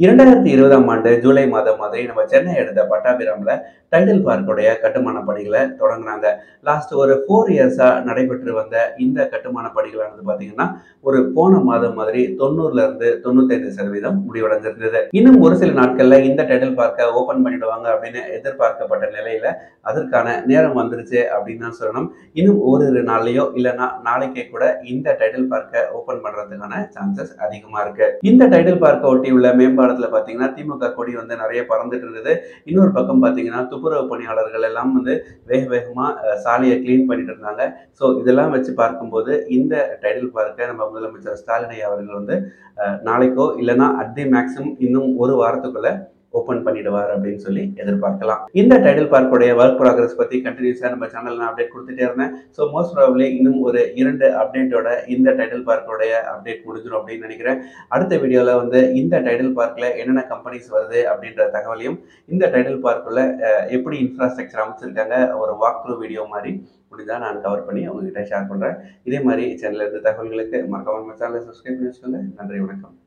2020ஆம் ஆண்டு ஜூலை மாதம் மாதிரி நம்ம சென்னை அடுத்த பட்டாபிராம்ல டைடல் பார்க்குடைய கட்டுமான பணிகளை தொடங்குனாங்க. லாஸ்ட் ஒரு 4 இயர்ஸா நடைபெற்று வந்த இந்த கட்டுமான பணிகளானது பார்த்தீங்கன்னா, ஒரு போன மாதம் மாதிரி 90ல இருந்து 95% முடிவடைஞ்சிருந்தது. இன்னும் ஒரு சில நாட்கள்ல இந்த டைடல் பார்க்க ஓப்பன் பண்ணிடுவாங்க அப்படின்னு எதிர்பார்க்கப்பட்ட நிலையில, அதற்கான நேரம் வந்துருச்சு அப்படின்னு தான் சொல்லணும். இன்னும் ஓரிரு நாள்லயோ இல்லைன்னா நாளைக்கே கூட இந்த டைடல் பார்க்க ஓப்பன் பண்றதுக்கான சான்சஸ் அதிகமா இருக்கு. இந்த டைடல் பார்க்க ஒட்டியுள்ள மேம்பாலத்துல பார்த்தீங்கன்னா, திமுக கொடி வந்து நிறைய பறந்துட்டு இருந்தது. இன்னொரு பக்கம் பார்த்தீங்கன்னா, துப்புரவு பணியாளர்கள் எல்லாம் வந்து வேக வேகமா சாலையை கிளீன் பண்ணிட்டு இருந்தாங்க. ஸோ இதெல்லாம் வச்சு பார்க்கும்போது இந்த டைடல் பார்க்க நம்ம முதலமைச்சர் ஸ்டாலின் ஐயா அவர்கள் வந்து நாளைக்கோ இல்லைன்னா அட் தி மேக்ஸிமம் இன்னும் ஒரு வாரத்துக்குள்ள ஓப்பன் பண்ணிடுவார் அப்படின்னு சொல்லி எதிர்பார்க்கலாம். இந்த டைடல் பார்க்குடைய ஒர்க் ப்ராக்ரஸ் பத்தி கண்டினியூஸா நம்ம சேனல்ல நான் அப்டேட் கொடுத்துட்டே இருந்தேன். ஸோ மோஸ்ட் ப்ராபப்லி இன்னும் ஒரு 2 அப்டேட்டோட இந்த டைடல் பார்க்குடைய அப்டேட் முடிஞ்சிடும் அப்படின்னு நினைக்கிறேன். அடுத்த வீடியோல வந்து இந்த டைடல் பார்க்ல என்னென்ன கம்பெனிஸ் வருது அப்படின்ற தகவலையும், இந்த டைடல் பார்க்குள்ள எப்படி இன்ஃப்ராஸ்ட்ரக்சர் அமைச்சிருக்காங்க ஒரு வாக் த்ரூ வீடியோ மாதிரி முடிஞ்சா நான் கவர் பண்ணி உங்ககிட்ட ஷேர் பண்றேன். இதே மாதிரி சேனல்ல இருந்த தகவல்களுக்கு மறக்காம நம்ம சேனலை சப்ஸ்கிரைப் பண்ணி வச்சுக்கோங்க. நன்றி, வணக்கம்.